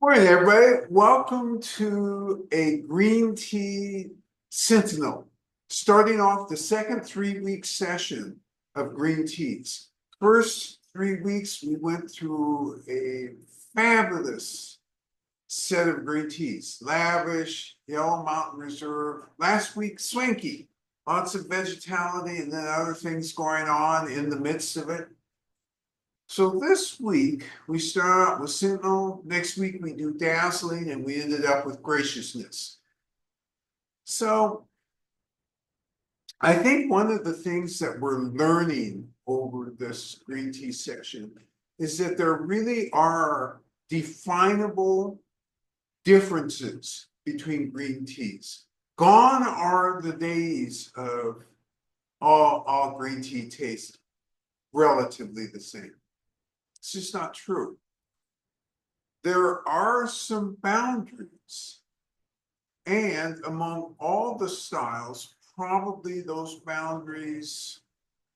Morning, everybody. Welcome to a green tea Sentinel, starting off the second 3-week session of green teas. First 3 weeks, we went through a fabulous set of green teas. Lavish, Yellow Mountain Reserve. Last week, Swanky. Lots of vegetality and then other things going on in the midst of it. So this week we start out with Sentinel. Next week we do Dazzling, and we ended up with Graciousness. So I think one of the things that we're learning over this green tea section is that there really are definable differences between green teas. Gone are the days of all green tea taste relatively the same. It's just not true. There are some boundaries, and among all the styles, probably those boundaries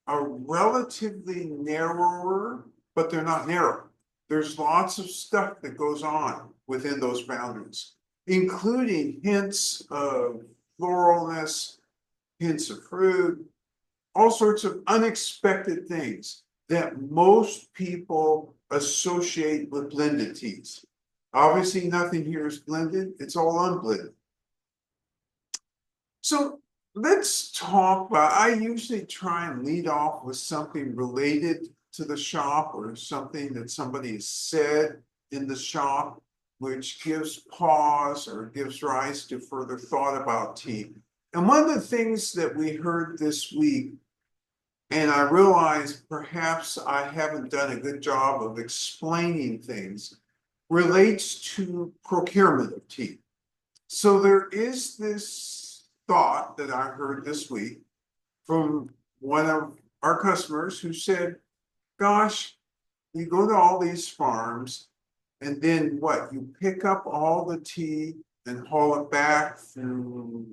are relatively narrower, but they're not narrow. There's lots of stuff that goes on within those boundaries, including hints of floralness, hints of fruit, all sorts of unexpected things that most people associate with blended teas. Obviously, nothing here is blended, it's all unblended. So let's talk about, I usually try and lead off with something related to the shop or something that somebody has said in the shop, which gives pause or gives rise to further thought about tea. And one of the things that we heard this week, and I realize perhaps I haven't done a good job of explaining things, relates to procurement of tea. So there is this thought that I heard this week from one of our customers who said, gosh, you go to all these farms and then what? You pick up all the tea and haul it back through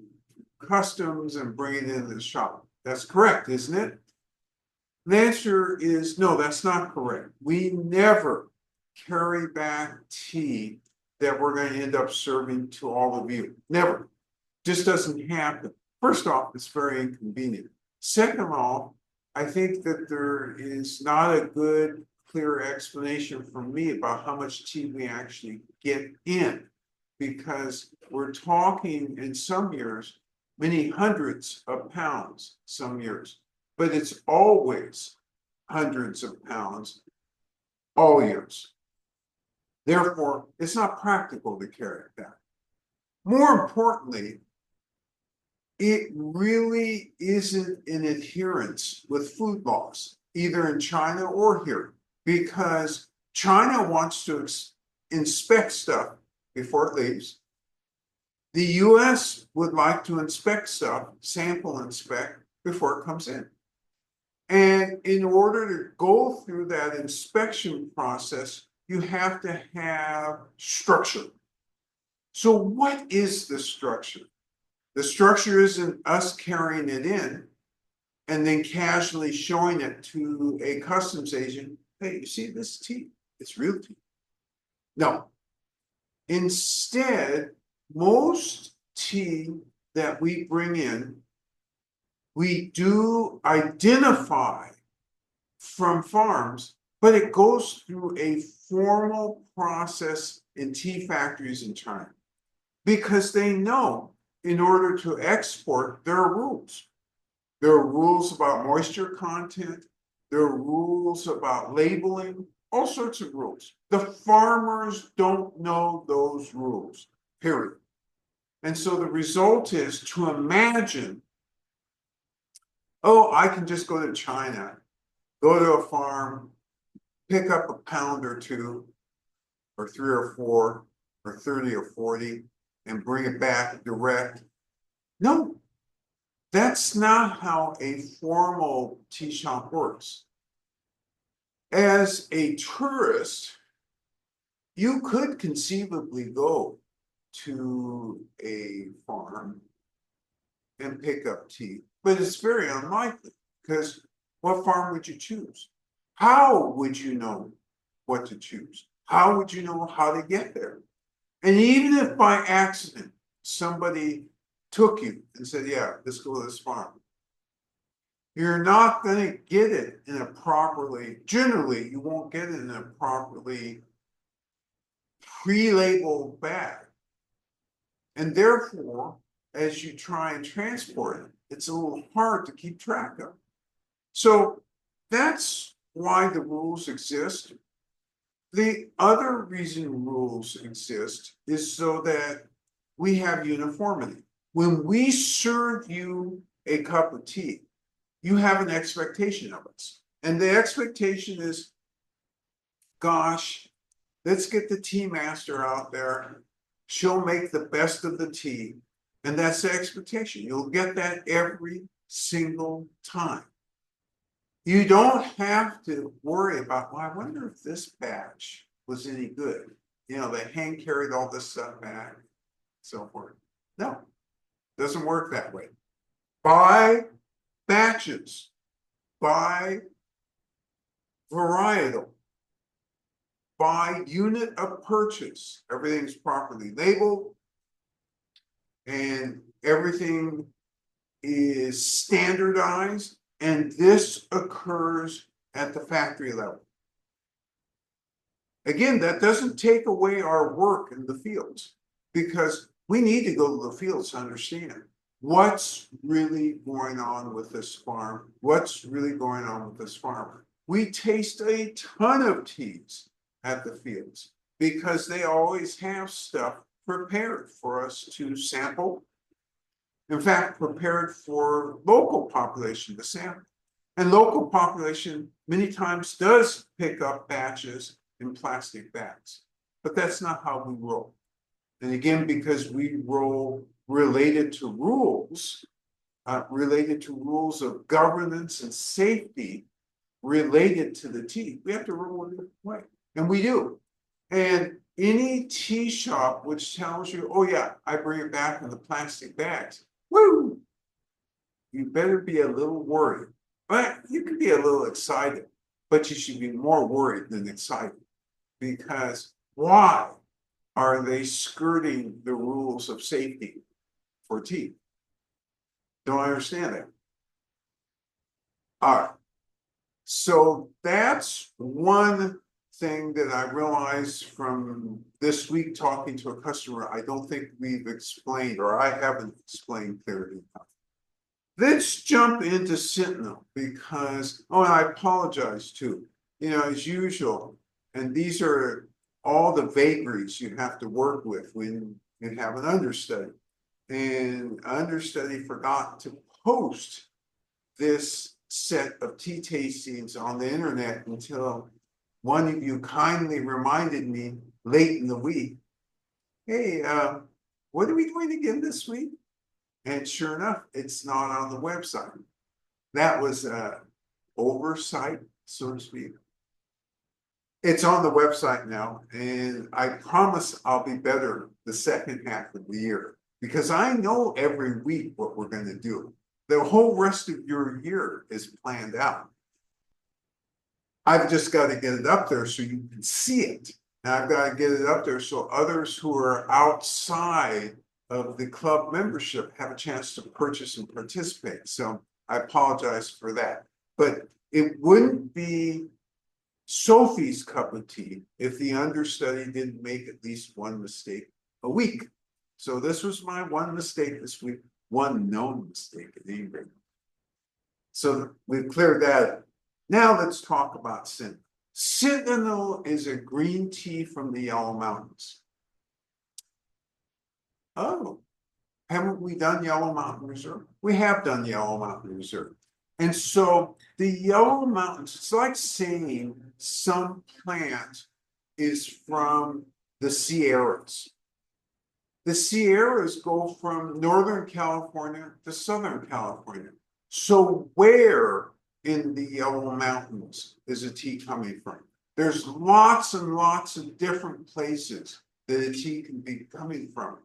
customs and bring it into the shop. That's correct, isn't it? The answer is no, that's not correct. We never carry back tea that we're going to end up serving to all of you. Never. Just doesn't happen. First off, it's very inconvenient. Second of all, I think that there is not a good, clear explanation from me about how much tea we actually get in, because we're talking in some years, many hundreds of pounds, some years. But it's always hundreds of pounds all years. Therefore, it's not practical to carry it back. More importantly, it really isn't in adherence with food laws, either in China or here, because China wants to inspect stuff before it leaves. The US would like to inspect stuff, sample inspect, before it comes in. And in order to go through that inspection process, you have to have structure. So what is the structure? The structure isn't us carrying it in and then casually showing it to a customs agent. Hey, you see this tea? It's real tea. No. Instead, most tea that we bring in, we do identify from farms, but it goes through a formal process in tea factories in China, because they know in order to export, there are rules. There are rules about moisture content. There are rules about labeling, all sorts of rules. The farmers don't know those rules, period. And so the result is to imagine, oh, I can just go to China, go to a farm, pick up a pound or two, or 3 or 4, or 30 or 40, and bring it back direct. No, that's not how a formal tea shop works. As a tourist, you could conceivably go to a farm and pick up tea, but it's very unlikely, because what farm would you choose? How would you know what to choose? How would you know how to get there? And even if by accident, somebody took you and said, yeah, let's go to this farm, you're not gonna get it in a properly, generally, you won't get it in a properly pre-labeled bag. And therefore, as you try and transport it, it's a little hard to keep track of. So that's why the rules exist. The other reason rules exist is so that we have uniformity. When we serve you a cup of tea, you have an expectation of us. And the expectation is, gosh, let's get the tea master out there. She'll make the best of the tea. And that's the expectation. You'll get that every single time. You don't have to worry about, well, I wonder if this batch was any good. You know, they hand carried all this stuff back, so forth. No, doesn't work that way. Buy batches, buy varietal, by unit of purchase. Everything's properly labeled and everything is standardized, and this occurs at the factory level. Again, that doesn't take away our work in the fields, because we need to go to the fields to understand what's really going on with this farm, what's really going on with this farmer. We taste a ton of teas at the fields because they always have stuff prepared for us to sample. In fact, prepared for local population to sample. And local population many times does pick up batches in plastic bags, but that's not how we roll. And again, because we roll related to rules of governance and safety related to the tea, we have to roll in a different way. And we do. And any tea shop which tells you, oh yeah, I bring it back in the plastic bags, woo, you better be a little worried. But you can be a little excited, but you should be more worried than excited. Because why are they skirting the rules of safety for tea? Don't understand that. All right. So that's one thing that I realized from this week talking to a customer. I don't think we've explained, or I haven't explained clearly enough. Let's jump into Sentinel because, oh, and I apologize too. You know, as usual, and these are all the vagaries you have to work with when you have an understudy. And understudy forgot to post this set of tea tastings on the internet until one of you kindly reminded me late in the week, hey, what are we doing again this week? And sure enough, it's not on the website. That was oversight, so to speak. It's on the website now, and I promise I'll be better the second half of the year, because I know every week what we're going to do. The whole rest of your year is planned out. I've just got to get it up there so you can see it. And I've got to get it up there so others who are outside of the club membership have a chance to purchase and participate. So I apologize for that. But it wouldn't be Sophie's cup of tea if the understudy didn't make at least one mistake a week. So this was my one mistake this week, one known mistake at any rate. So we've cleared that up. Now let's talk about Sentinel. Sentinel is a green tea from the Yellow Mountains. Oh, haven't we done Yellow Mountain Reserve? We have done Yellow Mountain Reserve. And so the Yellow Mountains, it's like saying some plant is from the Sierras. The Sierras go from Northern California to Southern California. So where in the Yellow Mountains is a tea coming from? There's lots and lots of different places that a tea can be coming from.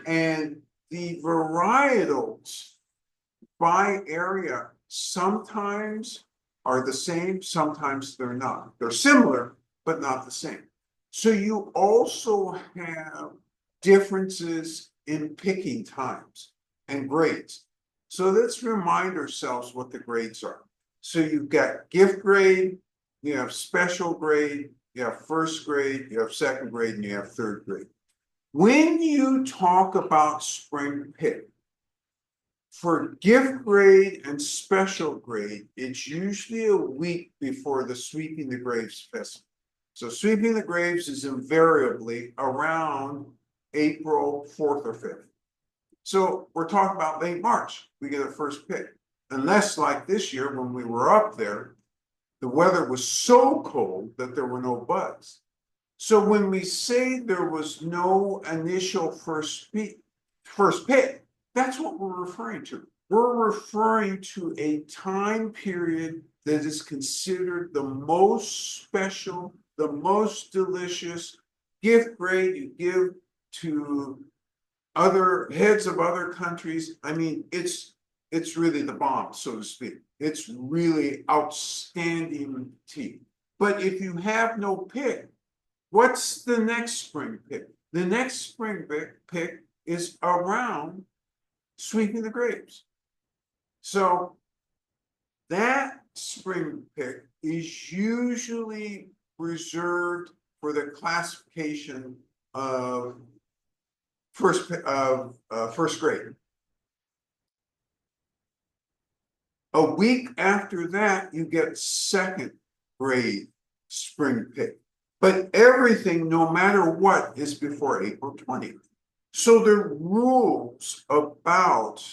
And the varietals by area sometimes are the same, sometimes they're not. They're similar, but not the same. So you also have differences in picking times and grades. So let's remind ourselves what the grades are. So you've got gift grade, you have special grade, you have first grade, you have second grade, and you have third grade. When you talk about spring pick, for gift grade and special grade, it's usually a week before the Sweeping the Graves Festival. So Sweeping the Graves is invariably around April 4th or 5th. So we're talking about late March, we get a first pick. Unless like this year when we were up there, the weather was so cold that there were no buds. So when we say there was no initial first pick, that's what we're referring to. We're referring to a time period that is considered the most special, the most delicious gift grade you give to other heads of other countries. I mean, it's really the bomb, so to speak. It's really outstanding tea. But if you have no pick, what's the next spring pick? The next spring pick is around Sweeping the Grapes. So that spring pick is usually reserved for the classification of first grade. A week after that, you get second grade spring pick. But everything, no matter what, is before April 20th. So there are rules about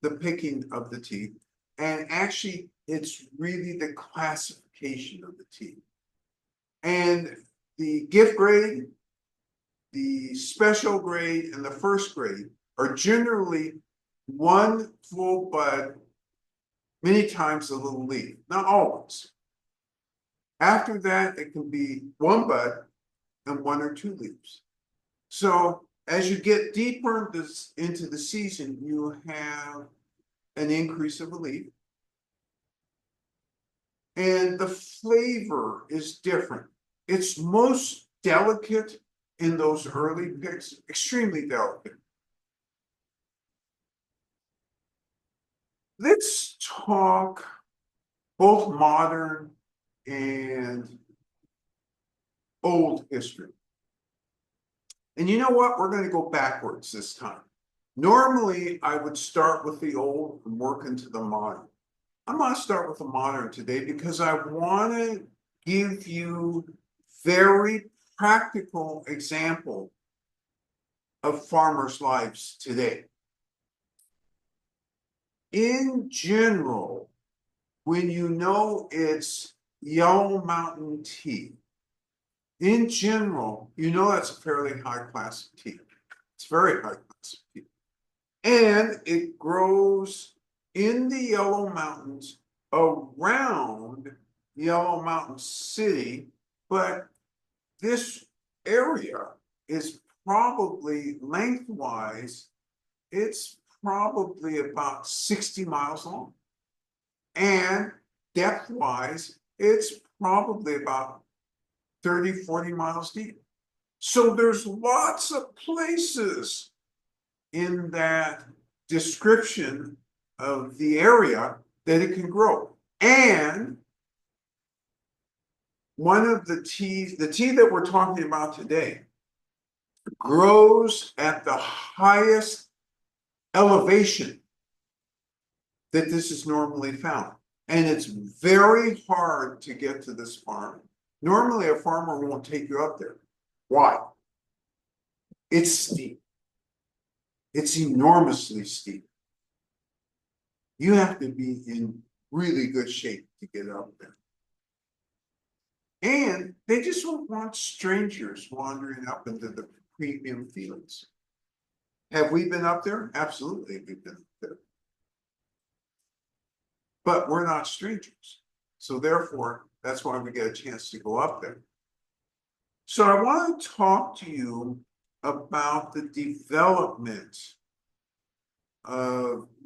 the picking of the tea, and actually it's really the classification of the tea. And the gift grade, the special grade, and the first grade are generally one full bud, many times a little leaf, not always. After that, it can be one bud and one or two leaves. So as you get deeper into the season, you have an increase of a leaf. And the flavor is different. It's most delicate in those early picks, extremely delicate. Let's talk both modern and old history. And you know what? We're going to go backwards this time. Normally, I would start with the old and work into the modern. I'm going to start with the modern today because I want to give you very practical example of farmers' lives today. In general, when you know it's Yellow Mountain tea, in general, you know that's a fairly high class of tea. It's very high class of tea. And it grows in the Yellow Mountains around Yellow Mountain City, but this area is probably lengthwise, it's probably about 60 miles long. And depth-wise, it's probably about 30, 40 miles deep. So there's lots of places in that description of the area that it can grow. And one of the tea that we're talking about today, grows at the highest elevation that this is normally found. And it's very hard to get to this farm. Normally, a farmer won't take you up there. Why? It's steep. It's enormously steep. You have to be in really good shape to get up there. And they just don't want strangers wandering up into the premium fields. Have we been up there? Absolutely, we've been up there. But we're not strangers. So therefore, that's why we get a chance to go up there. So I want to talk to you about the development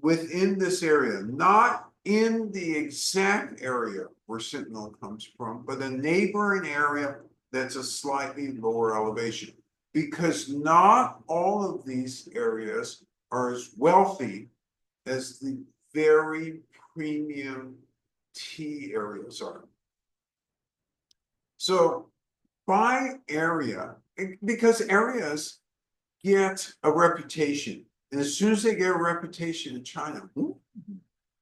within this area, not in the exact area where Sentinel comes from, but a neighboring area that's a slightly lower elevation. because not all of these areas are as wealthy as the very premium tea areas are. So by area, because areas get a reputation, and as soon as they get a reputation in China,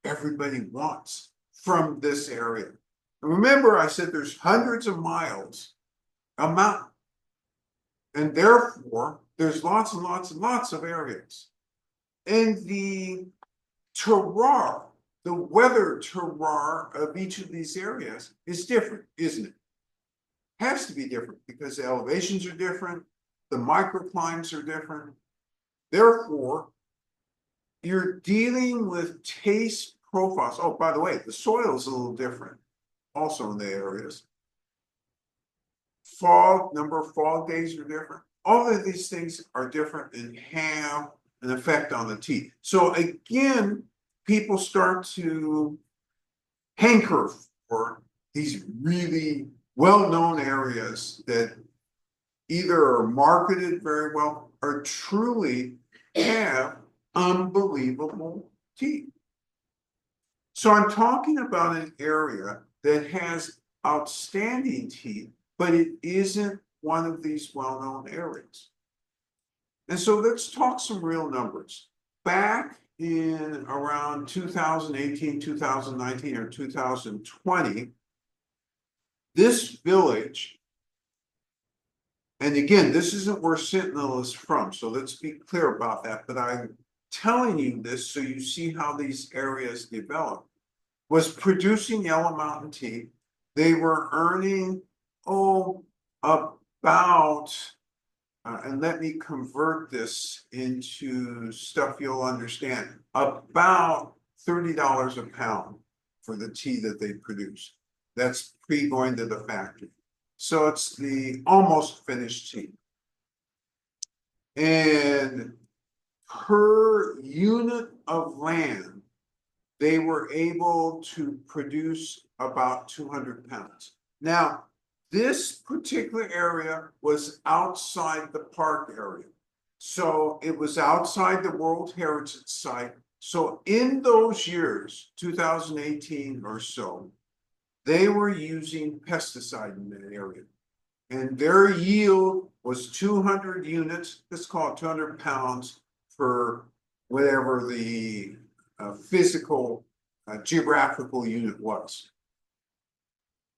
everybody wants from this area. And remember, I said there's hundreds of miles a mountain, and therefore there's lots and lots and lots of areas. And the terroir, the weather terroir of each of these areas is different, isn't it? Has to be different because the elevations are different, the microclimates are different. Therefore, you're dealing with taste profiles. Oh, by the way, the soil is a little different also in the areas. Number of fog days are different. All of these things are different and have an effect on the tea. So again, people start to hanker for these really well-known areas that either are marketed very well or truly have unbelievable tea. So I'm talking about an area that has outstanding tea, but it isn't one of these well-known areas. And so let's talk some real numbers. Back in around 2018, 2019, or 2020, this village, and again, this isn't where Sentinel is from, so let's be clear about that, but I'm telling you this so you see how these areas develop, was producing yellow mountain tea. They were earning, about, and let me convert this into stuff you'll understand, about $30 a pound for the tea that they produce. That's pre-going to the factory. So it's the almost finished tea. And per unit of land, they were able to produce about 200 pounds. Now, this particular area was outside the park area. So it was outside the World Heritage Site. So in those years, 2018 or so, they were using pesticide in that area. And their yield was 200 units, let's call it 200 pounds for whatever the physical, geographical unit was.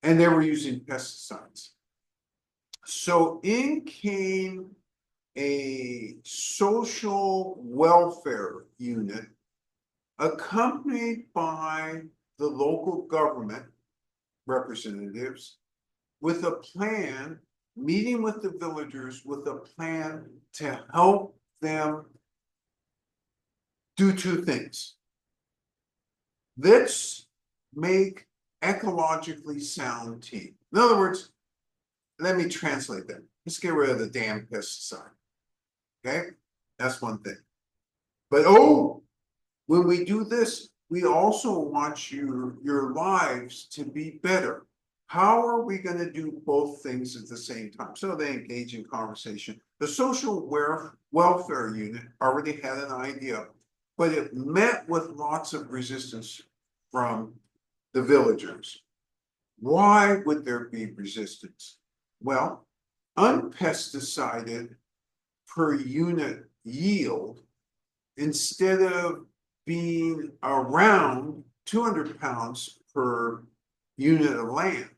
And they were using pesticides. So in came a social welfare unit accompanied by the local government representatives with a plan, meeting with the villagers with a plan to help them do two things. Let's make ecologically sound tea. In other words, let me translate that. Let's get rid of the damn pesticide. Okay, that's one thing. But when we do this, we also want your lives to be better. How are we going to do both things at the same time? So they engage in conversation. The social welfare unit already had an idea, but it met with lots of resistance from the villagers. Why would there be resistance? Well, unpesticided per unit yield, instead of being around 200 pounds per unit of land,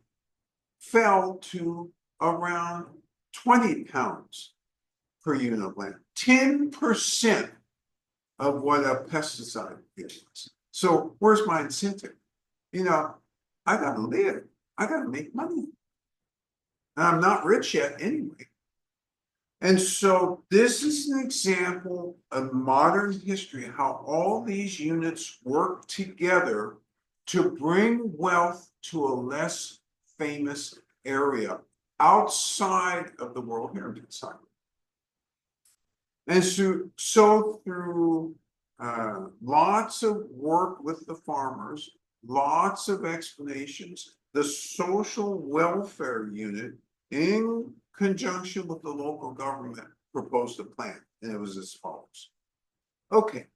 fell to around 20 pounds per unit of land, 10% of what a pesticide is. So where's my incentive? You know, I gotta live, I gotta make money. And I'm not rich yet anyway. And so this is an example of modern history, how all these units work together to bring wealth to a less famous area outside of the World Heritage Site. And so through lots of work with the farmers, lots of explanations, the social welfare unit in conjunction with the local government, proposed a plan, and it was as follows. Okay.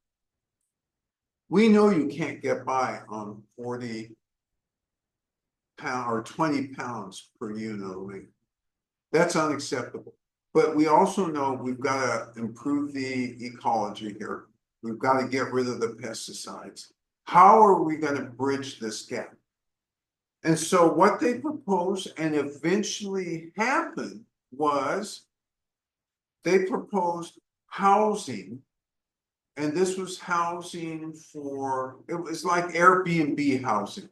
We know you can't get by on 40 pounds or 20 pounds per unit of weight. That's unacceptable. But we also know we've got to improve the ecology here. We've got to get rid of the pesticides. How are we going to bridge this gap? And so what they proposed and eventually happened was they proposed housing, and this was housing for, it was like Airbnb housing.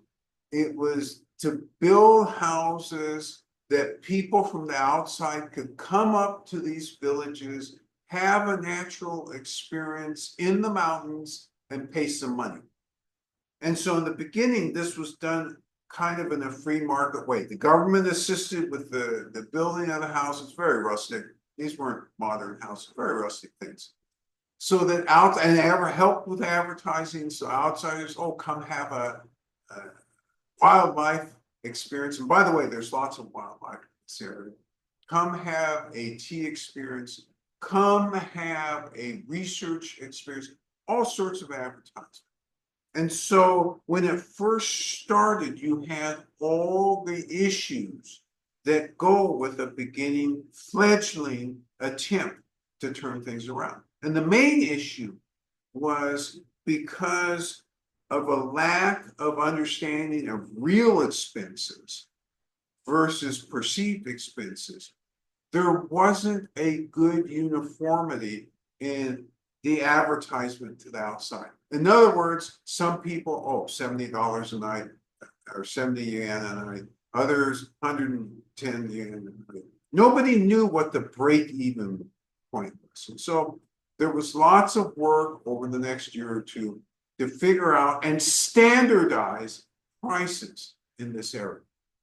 It was to build houses that people from the outside could come up to these villages, have a natural experience in the mountains, and pay some money. And so in the beginning, this was done kind of in a free market way. The government assisted with the building of the houses, very rustic. These weren't modern houses, very rustic things. So that and they ever helped with advertising, so outsiders, oh, come have a wildlife experience. And by the way, there's lots of wildlife in this area. Come have a tea experience. Come have a research experience. All sorts of advertising. And so when it first started, you had all the issues that go with a beginning fledgling attempt to turn things around. And the main issue was because of a lack of understanding of real expenses versus perceived expenses. There wasn't a good uniformity in the advertisement to the outside. In other words, some people, oh, $70 a night or 70 yen a night, others 110 yen a night. Nobody knew what the break-even point was. And so there was lots of work over the next year or two to figure out and standardize prices in this area,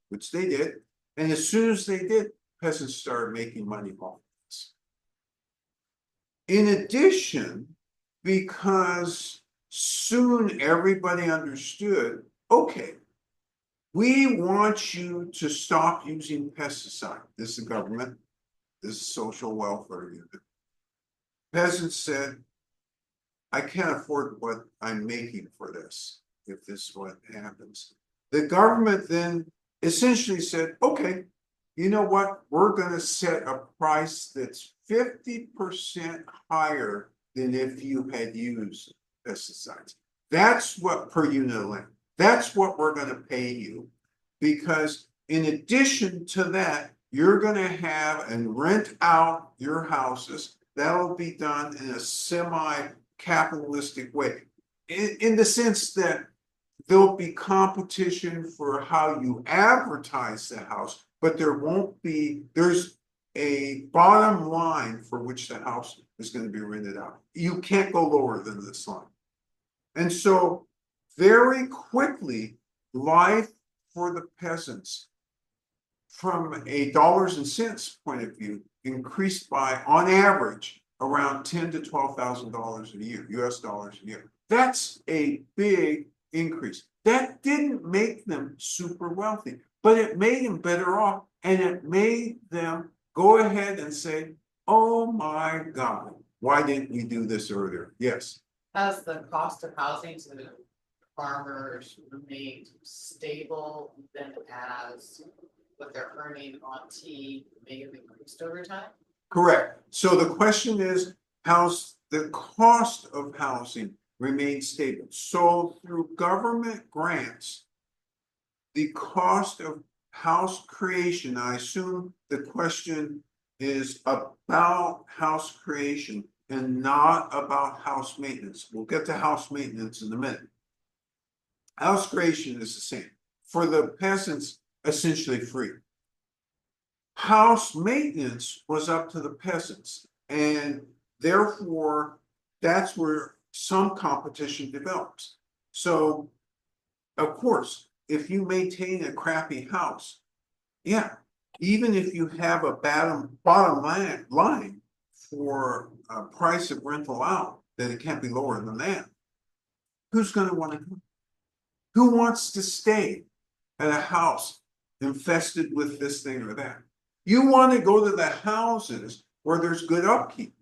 which they did. And as soon as they did, peasants started making money off this. In addition, because soon everybody understood, okay, we want you to stop using pesticide. This is the government, this is social welfare unit. Peasants said, I can't afford what I'm making for this, if this is what happens. The government then essentially said, okay, you know what? We're going to set a price that's 50% higher than if you had used pesticides. That's what per unit of land. That's what we're going to pay you, because in addition to that, you're going to have and rent out your houses. That'll be done in a semi-capitalistic way, in the sense that there'll be competition for how you advertise the house, but there's a bottom line for which the house is going to be rented out. You can't go lower than this line. And so very quickly, life for the peasants from a dollars and cents point of view increased by, on average, around $10,000 to $12,000 a year, US dollars a year. That's a big increase. That didn't make them super wealthy, but it made them better off, and it made them go ahead and say, oh my God, why didn't we do this earlier? Yes. Has the cost of housing to the farmers remained stable than as what they're earning on tea may have increased over time? Correct. So the question is, how's the cost of housing remain stable? So through government grants, the cost of house creation, I assume the question is about house creation and not about house maintenance. We'll get to house maintenance in a minute. House creation is the same. For the peasants, essentially free. House maintenance was up to the peasants, and therefore that's where some competition develops. So, of course, if you maintain a crappy house, yeah, even if you have a bottom line for a price of rental out, that it can't be lower than that, who's going to want to come? Who wants to stay at a house infested with this thing or that? You want to go to the houses where there's good upkeep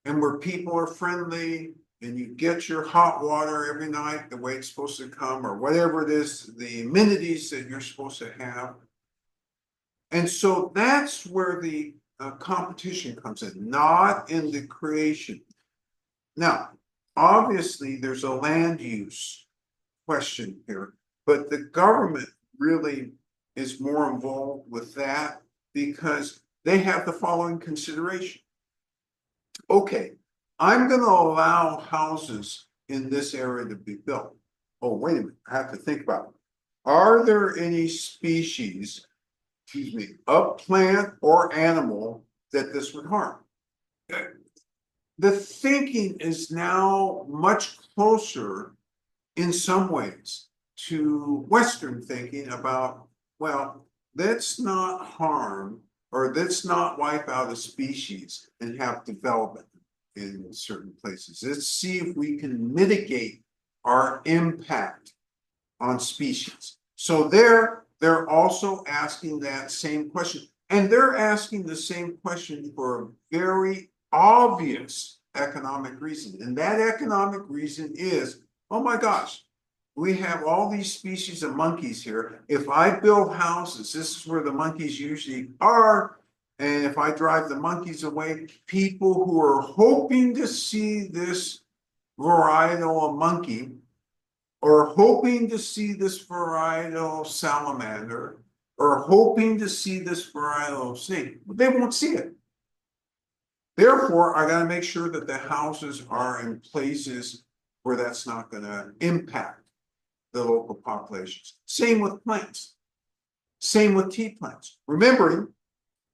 and where people are friendly and you get your hot water every night the way it's supposed to come, or whatever it is, the amenities that you're supposed to have. And so that's where the competition comes in, not in the creation. Now, obviously, there's a land use question here, but the government really is more involved with that because they have the following consideration. Okay, I'm going to allow houses in this area to be built. Oh, wait a minute, I have to think about it. Are there any species, excuse me, of plant or animal that this would harm? The thinking is now much closer in some ways to Western thinking about, well, let's not harm or let's not wipe out a species and have development in certain places. Let's see if we can mitigate our impact on species. So they're also asking that same question. And they're asking the same question for a very obvious economic reason. And that economic reason is, oh my gosh, we have all these species of monkeys here. If I build houses, this is where the monkeys usually are. And if I drive the monkeys away, people who are hoping to see this varietal of monkey or hoping to see this varietal salamander or hoping to see this varietal snake, they won't see it. Therefore, I got to make sure that the houses are in places where that's not going to impact the local populations. Same with plants. Same with tea plants. Remembering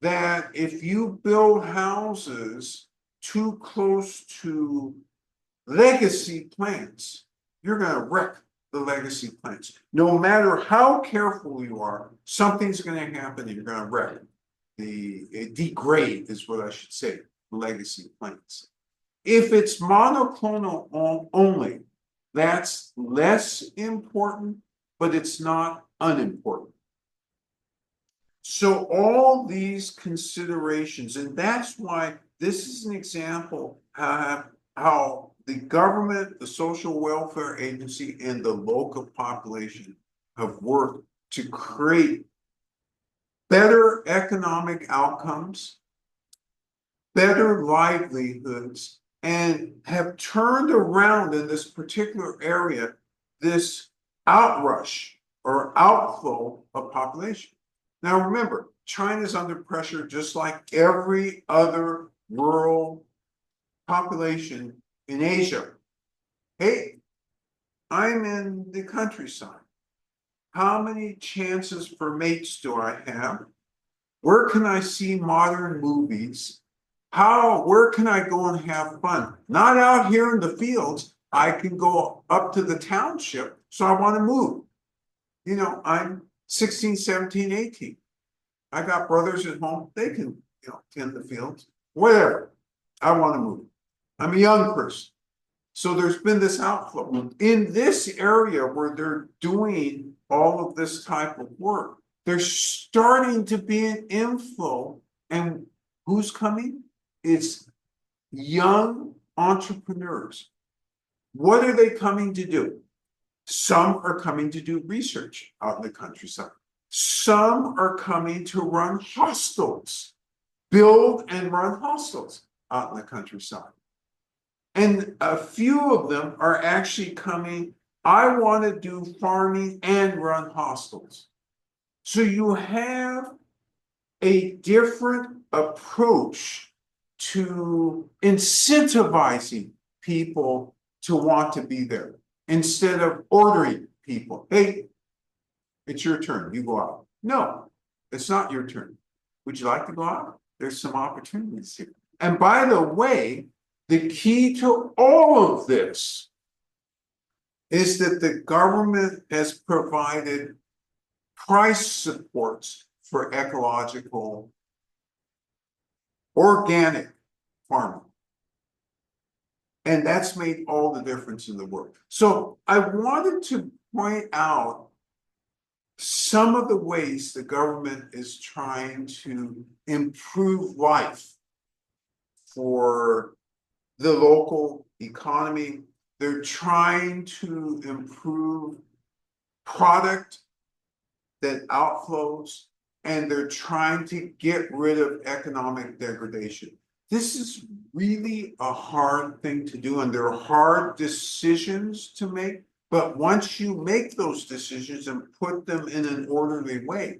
that if you build houses too close to legacy plants, you're going to wreck the legacy plants. No matter how careful you are, something's going to happen and you're going to wreck it. Degrade is what I should say, legacy plants. If it's monoclonal only, that's less important, but it's not unimportant. So all these considerations, and that's why this is an example how the government, the social welfare agency, and the local population have worked to create better economic outcomes, better livelihoods, and have turned around in this particular area this outrush or outflow of population. Now remember, China's under pressure just like every other rural population in Asia. Hey, I'm in the countryside. How many chances for mates do I have? Where can I see modern movies? Where can I go and have fun? Not out here in the fields. I can go up to the township. So I want to move. You know, I'm 16, 17, 18. I got brothers at home. They can, tend the fields, whatever. I want to move. I'm a young person. So there's been this outflow. In this area where they're doing all of this type of work, there's starting to be an inflow. And who's coming? It's young entrepreneurs. What are they coming to do? Some are coming to do research out in the countryside. Some are coming to run hostels, build and run hostels out in the countryside. And a few of them are actually coming, I want to do farming and run hostels. So you have a different approach to incentivizing people to want to be there instead of ordering people. Hey, it's your turn, you go out. No, it's not your turn. Would you like to go out? There's some opportunities here. And by the way, the key to all of this is that the government has provided price supports for ecological, organic farming. And that's made all the difference in the world. So I wanted to point out some of the ways the government is trying to improve life for the local economy. They're trying to improve product that outflows, and they're trying to get rid of economic degradation. This is really a hard thing to do, and there are hard decisions to make. But once you make those decisions and put them in an orderly way,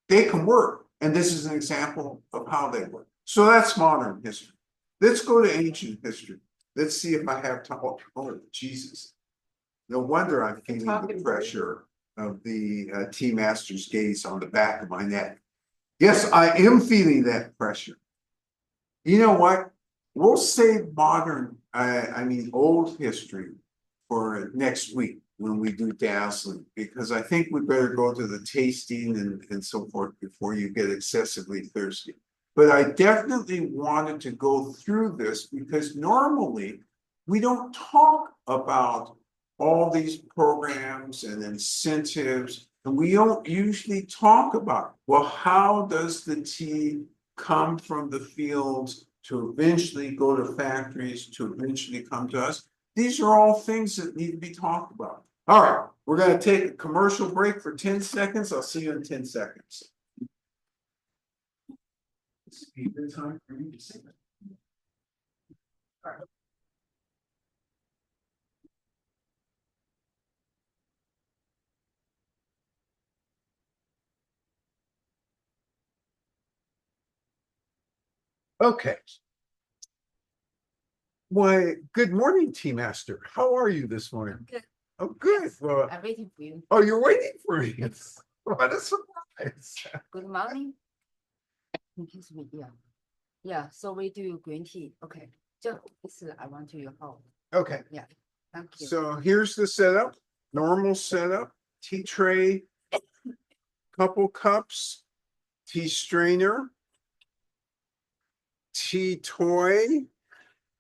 they can work. And this is an example of how they work. So that's modern history. Let's go to ancient history. Let's see if I have time. Oh, Jesus. No wonder I'm feeling the pressure of the Tea Master's gaze on the back of my neck. Yes, I am feeling that pressure. You know what? We'll save modern, I mean, old history for next week when we do dazzling, because I think we better go to the tasting and so forth before you get excessively thirsty. But I definitely wanted to go through this because normally we don't talk about all these programs and incentives, and we don't usually talk about, well, how does the tea come from the fields to eventually go to factories, to eventually come to us? These are all things that need to be talked about. All right, we're going to take a commercial break for 10 seconds. I'll see you in 10 seconds. It's a good time for me to say that. All right. Okay. Why, good morning, Tea Master. How are you this morning? Good. Oh, good. Well, I'm waiting for you. oh, you're waiting for me. What a surprise. Good morning. Excuse me, yeah. Yeah, so we do green tea. Okay. Just this is I want to your home. Okay. Yeah. Thank you. So here's the setup, normal setup, tea tray, couple cups, tea strainer, tea toy,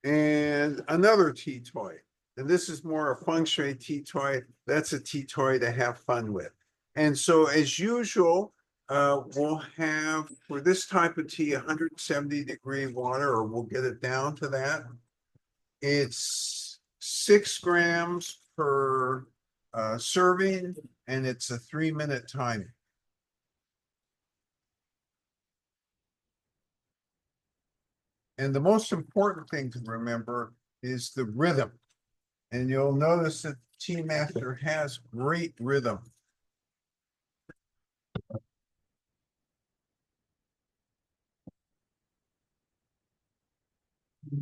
and another tea toy. And this is more a feng shui tea toy. That's a tea toy to have fun with. And so as usual, we'll have for this type of tea, 170-degree water, or we'll get it down to that. It's 6 grams per serving, and it's a 3-minute timing. And the most important thing to remember is the rhythm. And you'll notice that Tea Master has great rhythm.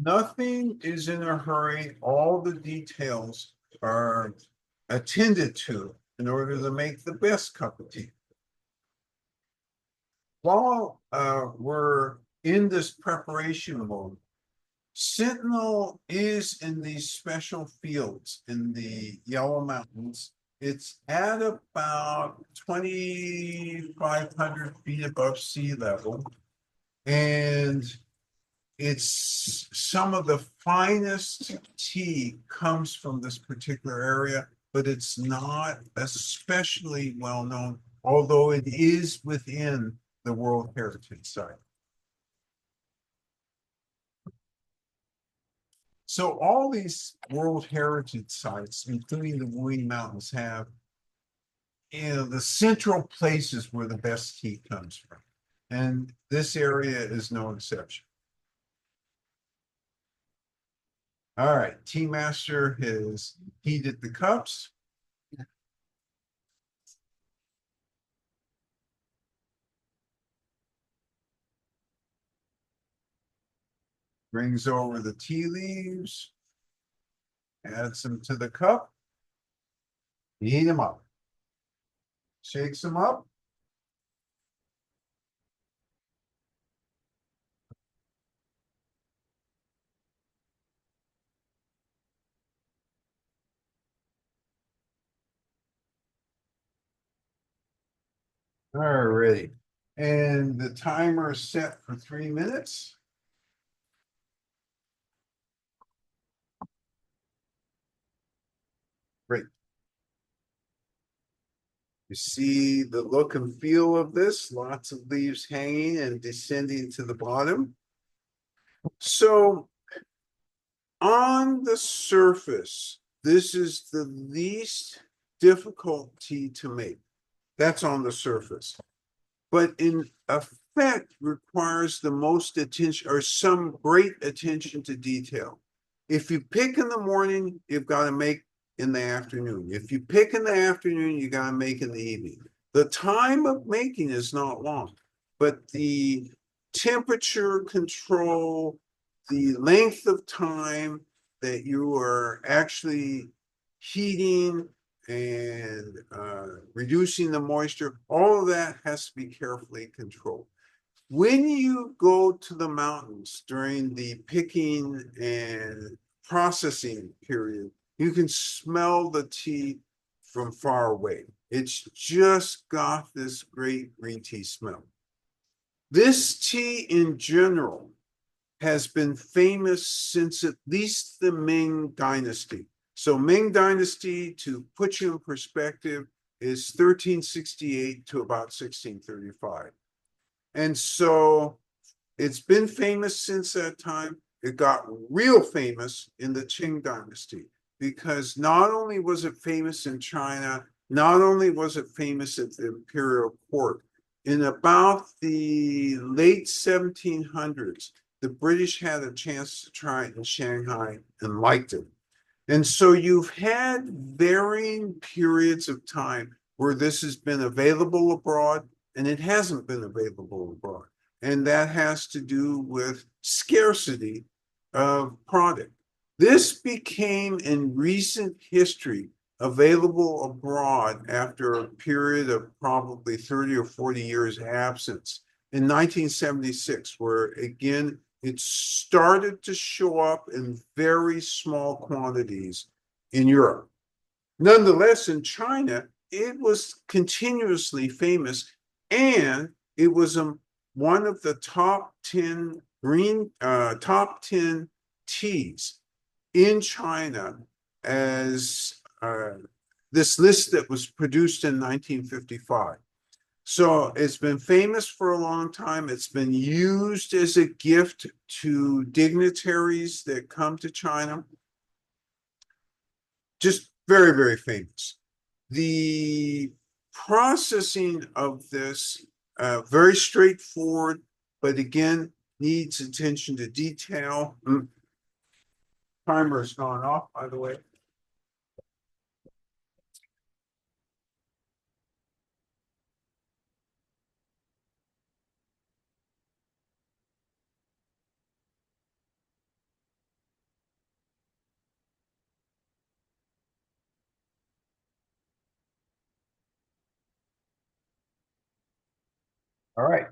Nothing is in a hurry. All the details are attended to in order to make the best cup of tea. While we're in this preparation mode, Sentinel is in these special fields in the Yellow Mountains. It's at about 2,500 feet above sea level. And it's some of the finest tea comes from this particular area, but it's not especially well known, although it is within the World Heritage Site. So all these World Heritage Sites, including the Wuyi Mountains, have, the central places where the best tea comes from. And this area is no exception. All right, Tea Master has heated the cups. Brings over the tea leaves. Adds them to the cup. Heat them up. Shakes them up. All righty. And the timer is set for 3 minutes. Great. You see the look and feel of this, lots of leaves hanging and descending to the bottom. So on the surface, this is the least difficult tea to make. That's on the surface. But in effect requires the most attention or some great attention to detail. If you pick in the morning, you've got to make in the afternoon. If you pick in the afternoon, you got to make in the evening. The time of making is not long, but the temperature control, the length of time that you are actually heating and reducing the moisture, all of that has to be carefully controlled. When you go to the mountains during the picking and processing period, you can smell the tea from far away. It's just got this great green tea smell. This tea in general has been famous since at least the Ming Dynasty. So Ming Dynasty, to put you in perspective, is 1368 to about 1635. And so it's been famous since that time. It got real famous in the Qing Dynasty because not only was it famous in China, not only was it famous at the imperial court, in about the late 1700s, the British had a chance to try it in Shanghai and liked it. And so you've had varying periods of time where this has been available abroad and it hasn't been available abroad. And that has to do with scarcity of product. This became in recent history available abroad after a period of probably 30 or 40 years absence in 1976, where again, it started to show up in very small quantities in Europe. Nonetheless, in China, it was continuously famous, and it was one of the top 10 top 10 teas in China as this list that was produced in 1955. So it's been famous for a long time. It's been used as a gift to dignitaries that come to China. Just very, very famous. The processing of this, very straightforward, but again, needs attention to detail. Timer's gone off, by the way. All right.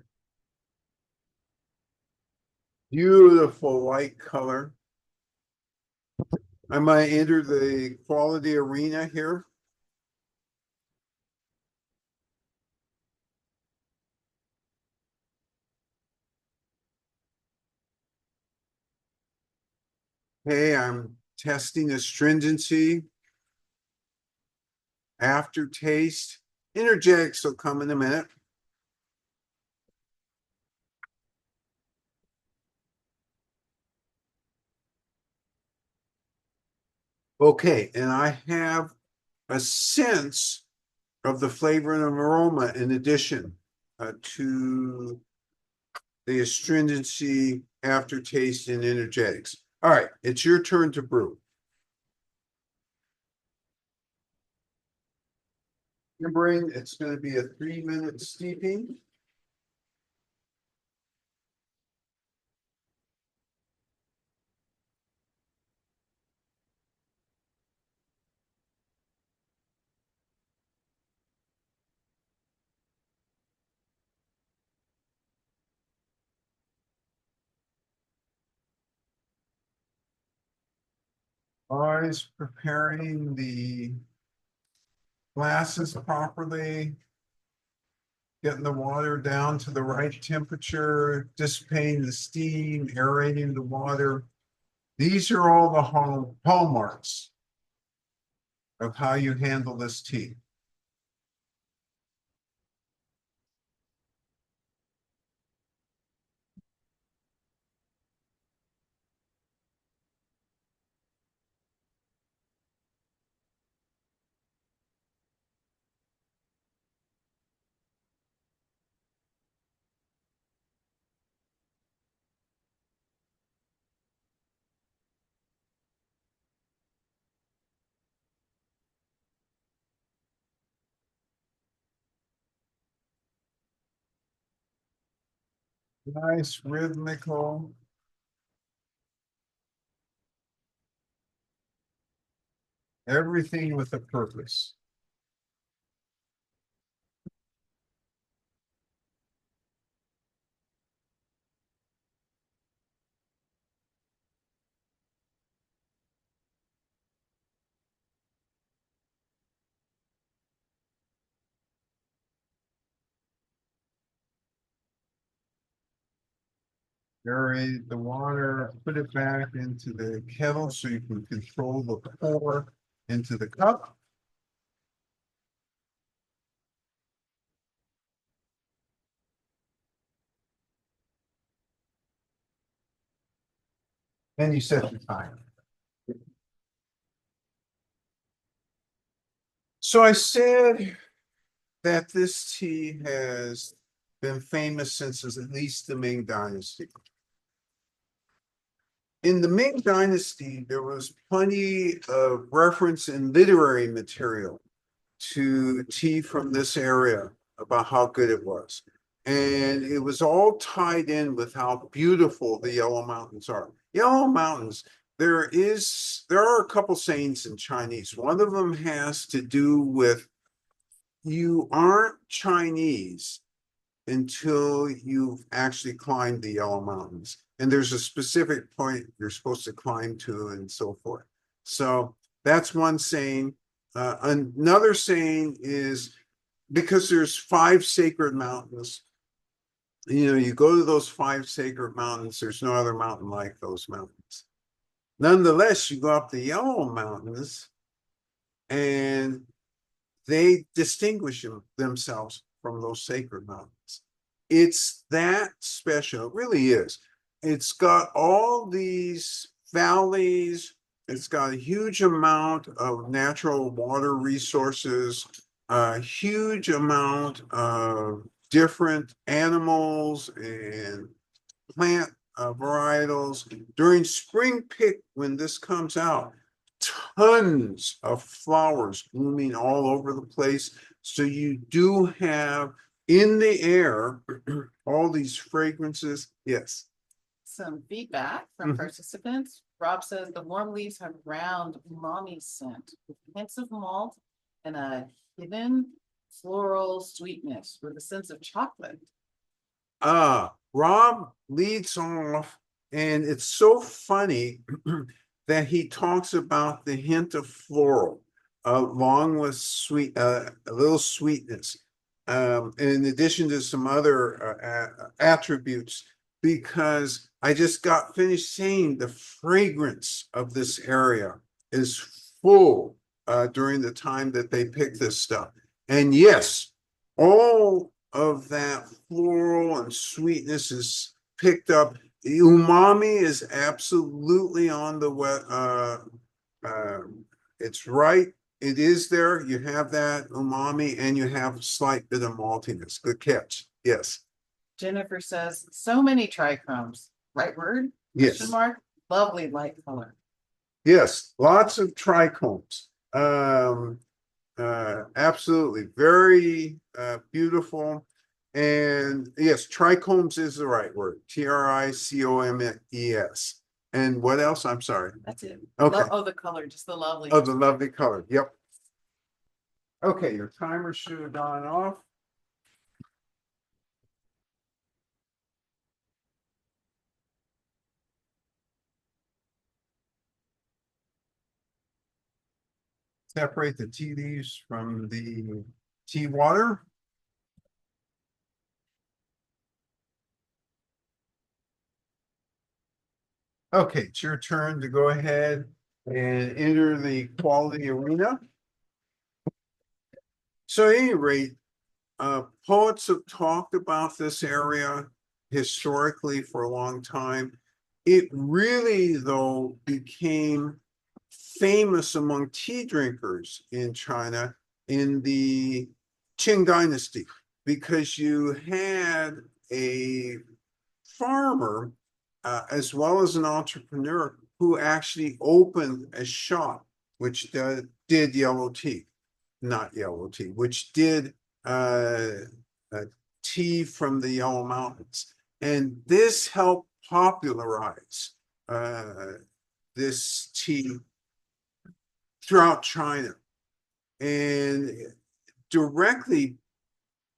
Beautiful light color. I might enter the quality arena here. Hey, I'm testing astringency, aftertaste. Energetics will come in a minute. Okay, and I have a sense of the flavor and aroma in addition to the astringency, aftertaste, and energetics. All right, it's your turn to brew. Remembering it's going to be a 3-minute steeping. Always preparing the glasses properly, getting the water down to the right temperature, dissipating the steam, aerating the water. These are all the hallmarks of how you handle this tea. Nice rhythmical. Everything with a purpose. Aerate the water, put it back into the kettle so you can control the pour into the cup. Then you set the time. So I said that this tea has been famous since at least the Ming Dynasty. In the Ming Dynasty, there was plenty of reference in literary material to tea from this area about how good it was. And it was all tied in with how beautiful the Yellow Mountains are. Yellow Mountains, there are a couple sayings in Chinese. One of them has to do with you aren't Chinese until you've actually climbed the Yellow Mountains. And there's a specific point you're supposed to climb to and so forth. So that's one saying. Another saying is because there's 5 sacred mountains, you go to those 5 sacred mountains, there's no other mountain like those mountains. Nonetheless, you go up the Yellow Mountains and they distinguish themselves from those sacred mountains. It's that special. It really is. It's got all these valleys. It's got a huge amount of natural water resources, a huge amount of different animals and plant varietals. During spring pick, when this comes out, tons of flowers blooming all over the place. So you do have in the air all these fragrances. Yes. Some feedback from Mhm. participants. Rob says the warm leaves have round umami scent with hints of malt and a hidden floral sweetness with a sense of chocolate. Rob leads off, and it's so funny that he talks about the hint of floral along with a little sweetness, in addition to some other attributes, because I just got finished saying the fragrance of this area is full during the time that they pick this stuff. And yes, all of that floral and sweetness is picked up. The umami is absolutely on the it's right. It is there. You have that umami and you have a slight bit of maltiness. Good catch. Yes. Jennifer says, so many trichomes. Right word? Yes. Question mark? Lovely light color. Yes. Lots of trichomes. Absolutely. Very beautiful. And yes, trichomes is the right word. Tricomes. And what else? I'm sorry. That's it. Okay. Oh, the color, just the lovely. Oh, the lovely color. Yep. Okay, your timer should have gone off. Separate the tea leaves from the tea water. Okay, it's your turn to go ahead and enter the quality arena. So at any rate, poets have talked about this area historically for a long time. It really, though, became famous among tea drinkers in China in the Qing Dynasty because you had a farmer as well as an entrepreneur who actually opened a shop which did yellow tea, not yellow tea, which did uh, tea from the Yellow Mountains. And this helped popularize this tea throughout China, and directly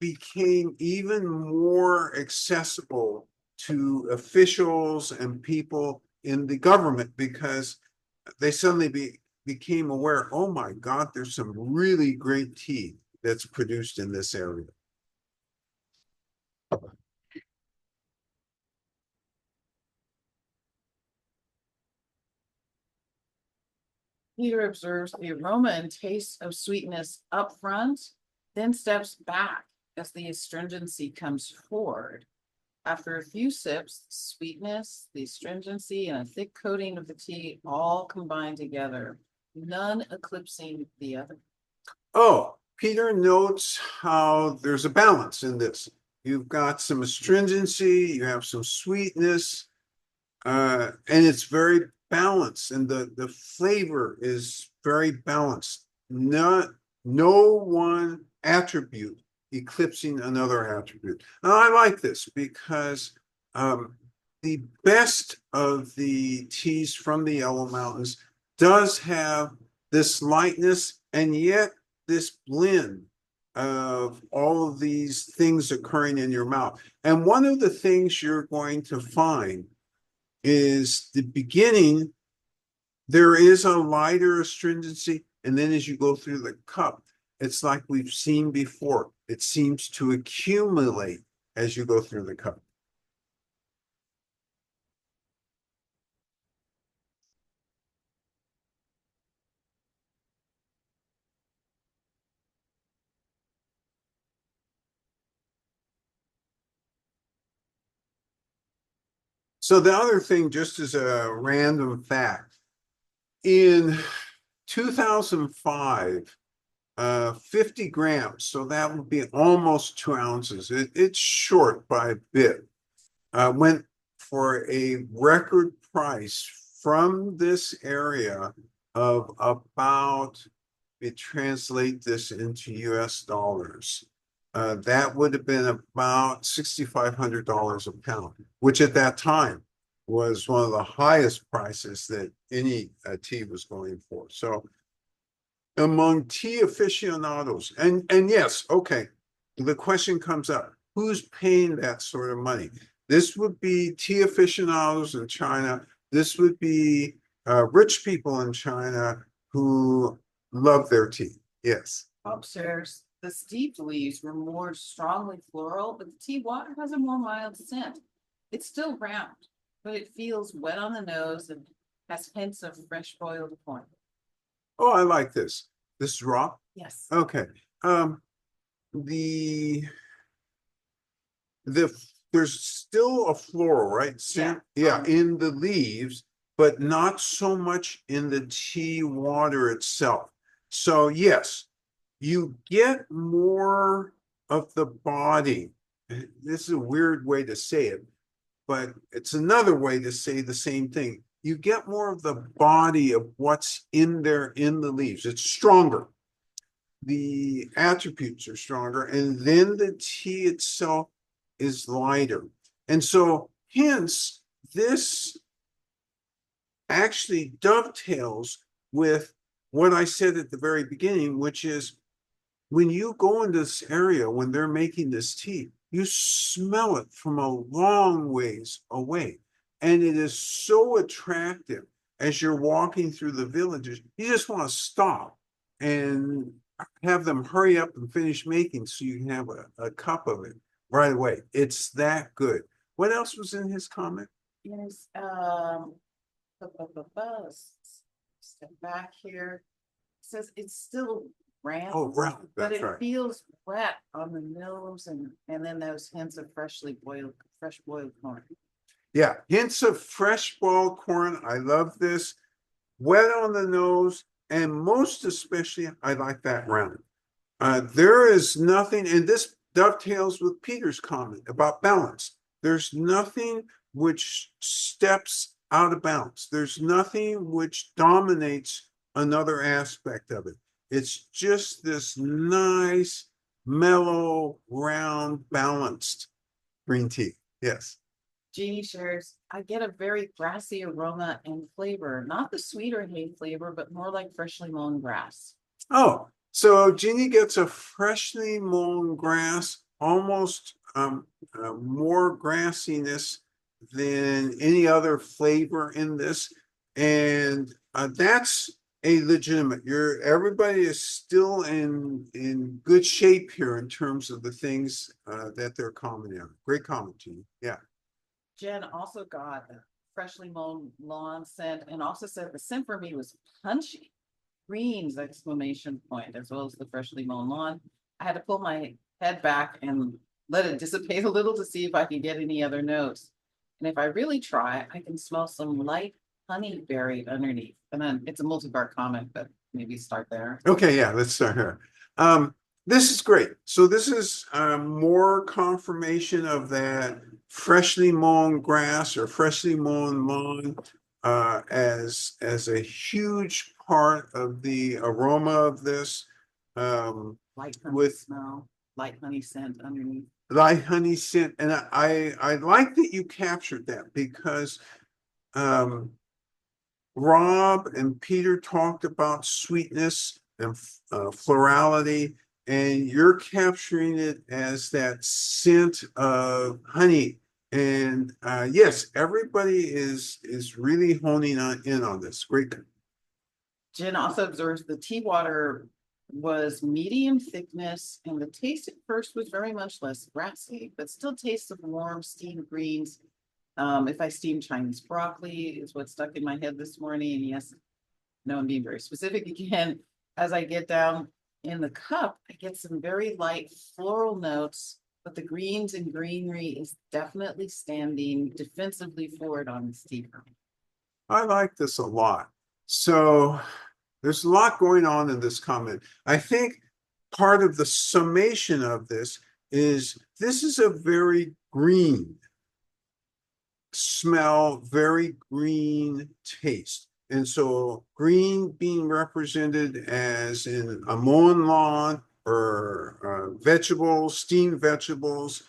became even more accessible to officials and people in the government, because they suddenly became aware, oh my God, there's some really great tea that's produced in this area. Peter observes the aroma and taste of sweetness up front, then steps back as the astringency comes forward. After a few sips, the sweetness, the astringency, and a thick coating of the tea all combine together, none eclipsing the other. Oh, Peter notes how there's a balance in this. You've got some astringency, you have some sweetness, and it's very balanced, and the flavor is very balanced. No one attribute eclipsing another attribute. Now, I like this because the best of the teas from the Yellow Mountains does have this lightness, and yet this blend of all of these things occurring in your mouth. And one of the things you're going to find is the beginning, there is a lighter astringency, and then as you go through the cup, it's like we've seen before. It seems to accumulate as you go through the cup. So the other thing, just as a random fact, in 2005, 50 grams, so that would be almost 2 ounces. It's short by a bit. Went for a record price from this area of about, it translate this into US dollars. That would have been about $6,500 a pound, which at that time was one of the highest prices that any tea was going for. So among tea aficionados, and yes, okay, the question comes up, who's paying that sort of money? This would be tea aficionados in China. This would be rich people in China who love their tea. Yes. Upstairs, the steeped leaves were more strongly floral, but the tea water has a more mild scent. It's still round, but it feels wet on the nose and has hints of fresh boiled corn. Oh, I like this. This is raw? Yes. Okay. The there's still a floral, right? Yeah, in the leaves, but not so much in the tea water itself. So yes, you get more of the body. This is a weird way to say it, but it's another way to say the same thing. You get more of the body of what's in there in the leaves. It's stronger. The attributes are stronger, and then the tea itself is lighter. And so hence this actually dovetails with what I said at the very beginning, which is when you go into this area, when they're making this tea, you smell it from a long ways away. And it is so attractive as you're walking through the villages. You just want to stop and have them hurry up and finish making so you can have a cup of it right away. It's that good. What else was in his comment? Yes, step back here. It says it's still round. Oh, round, but that's it right. feels wet on the nose and then those hints of fresh boiled corn. Yeah, hints of fresh boiled corn. I love this. Wet on the nose, and most especially, I like that round. There is nothing, and this dovetails with Peter's comment about balance. There's nothing which steps out of balance. There's nothing which dominates another aspect of it. It's just this nice, mellow, round, balanced green tea. Yes. Jeannie shares, I get a very grassy aroma and flavor, not the sweeter hay flavor, but more like freshly mown grass. Oh, so Jeannie gets a freshly mown grass, almost more grassiness than any other flavor in this. And that's a legitimate. Everybody is still in good shape here in terms of the things that they're commenting on. Great comment, Jeannie. Yeah. Jen also got a freshly mown lawn scent and also said the scent for me was punchy. Greens exclamation point, as well as the freshly mown lawn. I had to pull my head back and let it dissipate a little to see if I could get any other notes. And if I really try, I can smell some light honey buried underneath. And then it's a multi-part comment, but maybe start there. Okay, yeah, let's start here. This is great. So this is more confirmation of that freshly mown grass or freshly mown lawn as a huge part of the aroma of this. Light honey With smell, light honey scent underneath. light honey scent, and I like that you captured that because Rob and Peter talked about sweetness and florality, and you're capturing it as that scent of honey. And yes, everybody is really honing in on this. Great. Jen also observes the tea water was medium thickness, and the taste at first was very much less grassy, but still tastes of warm steamed greens. If I steam Chinese broccoli is what stuck in my head this morning. And yes, no, I'm being very specific again. As I get down in the cup, I get some very light floral notes, but the greens and greenery is definitely standing defensively forward on this tea for me. I like this a lot. So there's a lot going on in this comment. I think part of the summation of this is a very green smell, very green taste. And so green being represented as in a mown lawn or vegetables, steamed vegetables.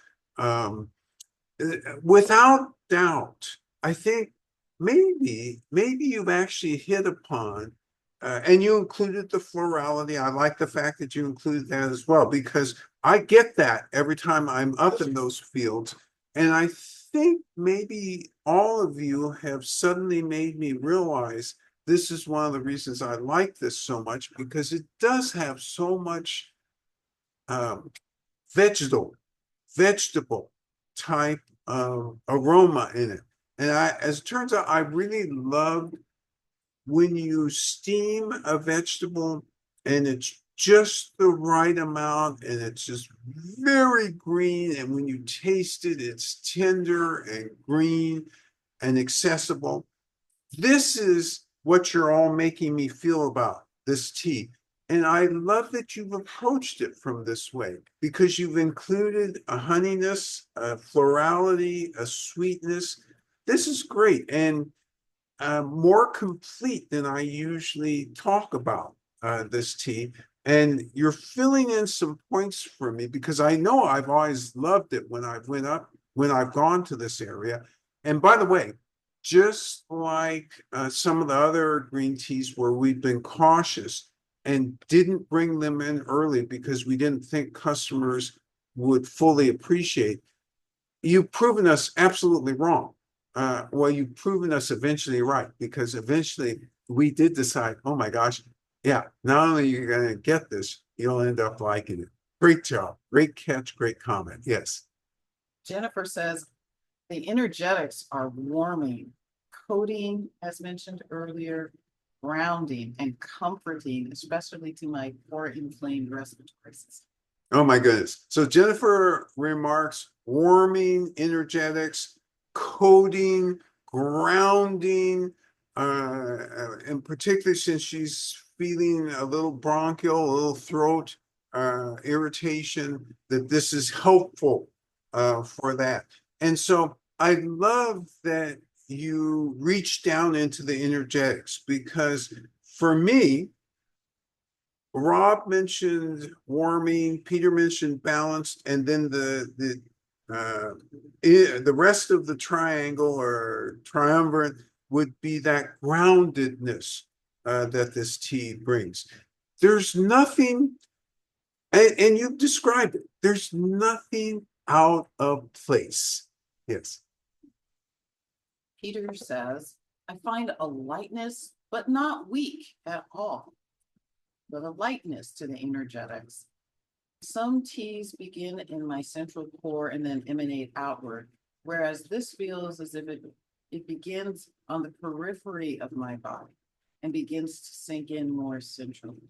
Without doubt, I think maybe you've actually hit upon, and you included the florality. I like the fact that you included that as well, because I get that every time I'm up in those fields. And I think maybe all of you have suddenly made me realize this is one of the reasons I like this so much, because it does have so much vegetable type of aroma in it. And as it turns out, I really love when you steam a vegetable and it's just the right amount and it's just very green. And when you taste it, it's tender and green and accessible. This is what you're all making me feel about this tea. And I love that you've approached it from this way, because you've included a honeyness, a florality, a sweetness. This is great and more complete than I usually talk about this tea. And you're filling in some points for me, because I know I've always loved it when I've gone to this area. And by the way, just like some of the other green teas where we've been cautious and didn't bring them in early because we didn't think customers would fully appreciate, you've proven us absolutely wrong. Well, you've proven us eventually right, because eventually we did decide, oh my gosh, yeah, not only are you going to get this, you'll end up liking it. Great job. Great catch. Great comment. Yes. Jennifer says the energetics are warming, coating, as mentioned earlier, grounding and comforting, especially to my poor inflamed respiratory system. Oh my goodness. So Jennifer remarks warming, energetics, coating, grounding, and particularly since she's feeling a little bronchial, a little throat irritation, that this is helpful for that. And so I love that you reach down into the energetics, because for me, Rob mentioned warming, Peter mentioned balanced, and then the The rest of the triangle or triumvirate would be that groundedness that this tea brings. There's nothing, and you've described it, there's nothing out of place. Yes. Peter says, I find a lightness, but not weak at all, but a lightness to the energetics. Some teas begin in my central core and then emanate outward, whereas this feels as if it begins on the periphery of my body and begins to sink in more centrally.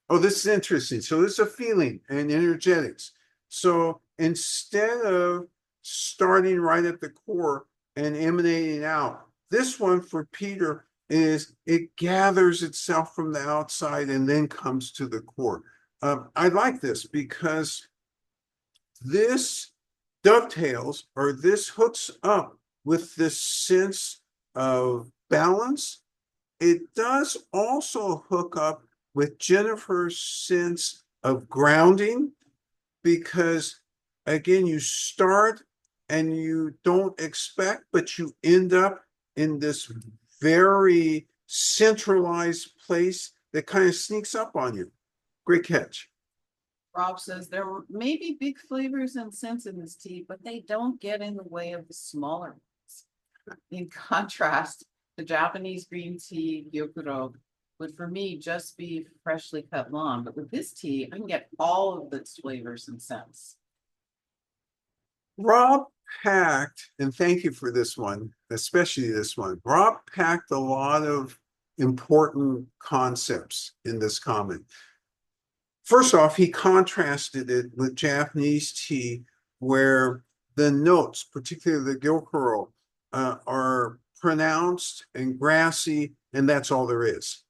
Oh, this is interesting. So this is a feeling and energetics. So instead of starting right at the core and emanating out, this one for Peter is it gathers itself from the outside and then comes to the core. I like this because this dovetails or this hooks up with this sense of balance. It does also hook up with Jennifer's sense of grounding because, again, you start and you don't expect, but you end up in this very centralized place that kind of sneaks up on you. Great catch. Rob says there may be big flavors and scents in this tea, but they don't get in the way of the smaller ones. In contrast, the Japanese green tea, Gyokuro, would for me just be freshly cut lawn. But with this tea, I can get all of its flavors and scents. Rob packed, and thank you for this one, especially this one. Rob packed a lot of important concepts in this comment. First off, he contrasted it with Japanese tea, where the notes, particularly the gyokuro, are pronounced and grassy, and that's all there is.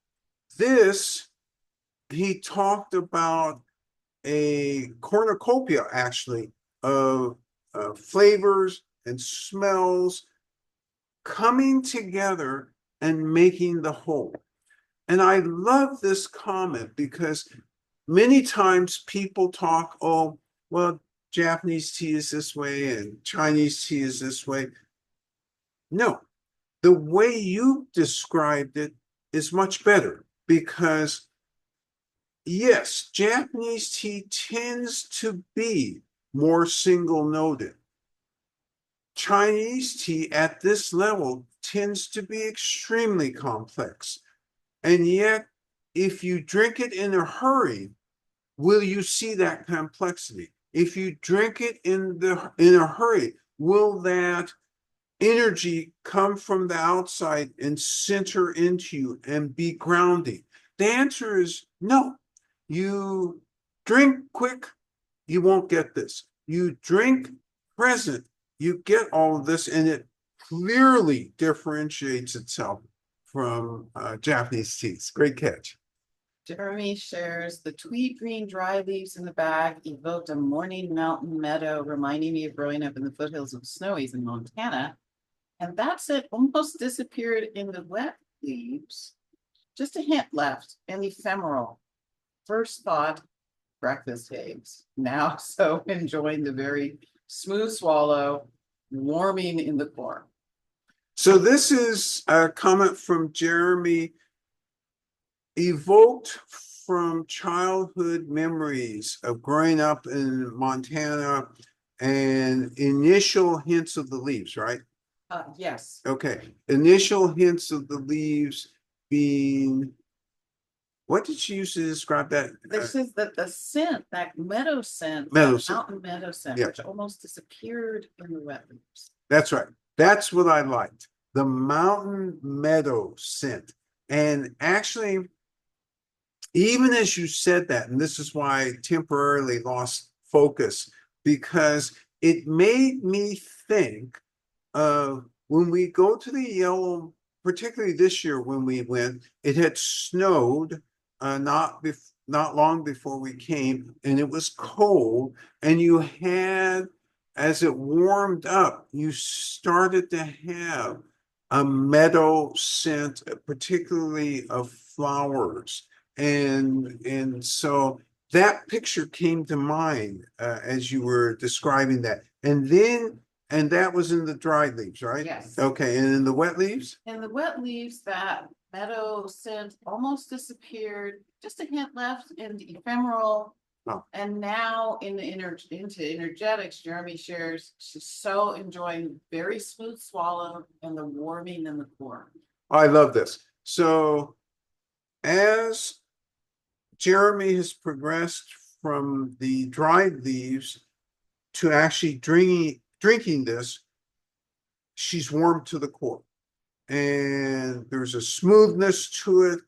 This, he talked about a cornucopia, actually, of flavors and smells coming together and making the whole. And I love this comment because many times people talk, oh, well, Japanese tea is this way and Chinese tea is this way. No, the way you described it is much better because, yes, Japanese tea tends to be more single noted. Chinese tea at this level tends to be extremely complex. And yet, if you drink it in a hurry, will you see that complexity? If you drink it in a hurry, will that energy come from the outside and center into you and be grounding? The answer is no. You drink quick, you won't get this. You drink present, you get all of this, and it clearly differentiates itself from Japanese teas. Great catch. Jeremy shares the tweed green dry leaves in the bag evoked a morning mountain meadow, reminding me of growing up in the foothills of Snowies in Montana. And that's it, almost disappeared in the wet leaves. Just a hint left, and ephemeral. First thought, breakfast eggs. Now, so enjoying the very smooth swallow, warming in the core. So this is a comment from Jeremy, evoked from childhood memories of growing up in Montana and initial hints of the leaves, right? Yes. Okay. Initial hints of the leaves being, what did she use to describe that? This is the scent, that meadow scent, Meadow that scent. mountain meadow scent, Yeah. which almost disappeared in the wet leaves. That's right. That's what I liked. The mountain meadow scent. And actually, even as you said that, and this is why I temporarily lost focus, because it made me think of when we go to the yellow, particularly this year when we went, it had snowed not long before we came, and it was cold, and you had, as it warmed up, you started to have a meadow scent, particularly of flowers. And so that picture came to mind as you were describing that. And that was in the dried leaves, right? Yes. Okay, and in the wet leaves? In the wet leaves, that meadow scent almost disappeared, just a hint left in the ephemeral. Oh. And now into energetics, Jeremy shares she's so enjoying very smooth swallow and the warming in the core. I love this. So as Jeremy has progressed from the dried leaves to actually drinking this, she's warm to the core. And there's a smoothness to it.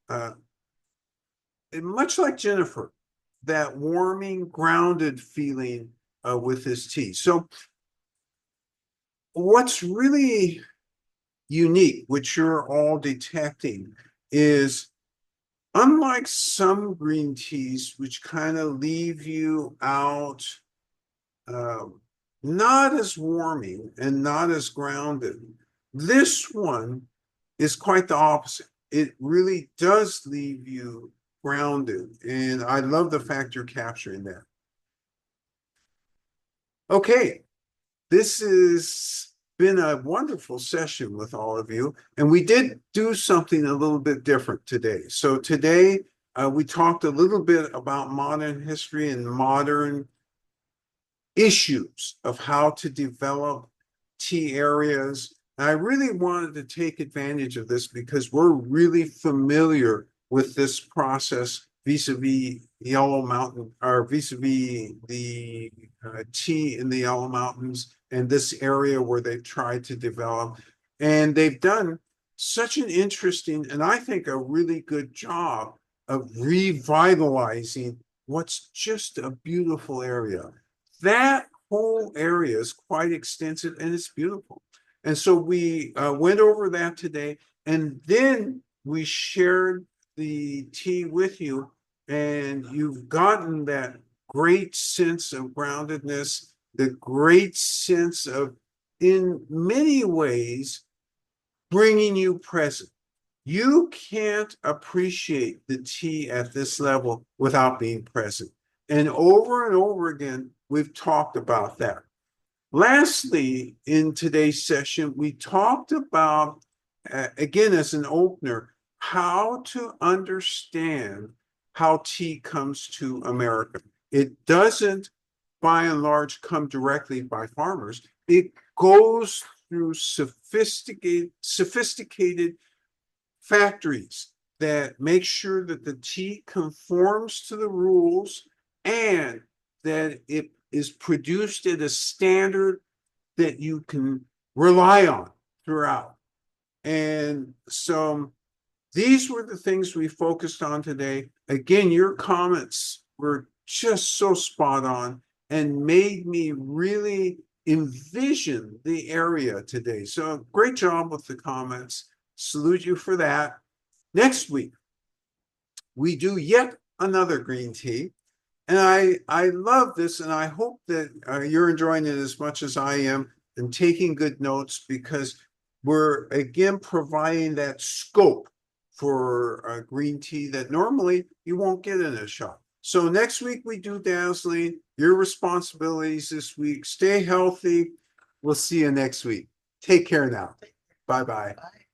And much like Jennifer, that warming, grounded feeling with this tea. So what's really unique, which you're all detecting, is unlike some green teas, which kind of leave you out not as warming and not as grounded, this one is quite the opposite. It really does leave you grounded. And I love the fact you're capturing that. Okay, this has been a wonderful session with all of you. And we did do something a little bit different today. So today we talked a little bit about modern history and modern issues of how to develop tea areas. And I really wanted to take advantage of this because we're really familiar with this process vis-a-vis Yellow Mountain, or vis-a-vis the tea in the Yellow Mountains and this area where they've tried to develop. And they've done such an interesting, and I think a really good job of revitalizing what's just a beautiful area. That whole area is quite extensive and it's beautiful. And so we went over that today, and then we shared the tea with you, and you've gotten that great sense of groundedness, the great sense of, in many ways, bringing you present. You can't appreciate the tea at this level without being present. And over again, we've talked about that. Lastly, in today's session, we talked about, again, as an opener, how to understand how tea comes to America. It doesn't, by and large, come directly by farmers. It goes through sophisticated factories that make sure that the tea conforms to the rules and that it is produced at a standard that you can rely on throughout. And so these were the things we focused on today. Again, your comments were just so spot on and made me really envision the area today. So great job with the comments. Salute you for that. Next week, we do yet another green tea. And I love this, and I hope that you're enjoying it as much as I am and taking good notes, because we're, again, providing that scope for green tea that normally you won't get in a shop. So next week we do dazzling. Your responsibilities this week. Stay healthy. We'll see you next week. Take care now. Bye-bye. Bye.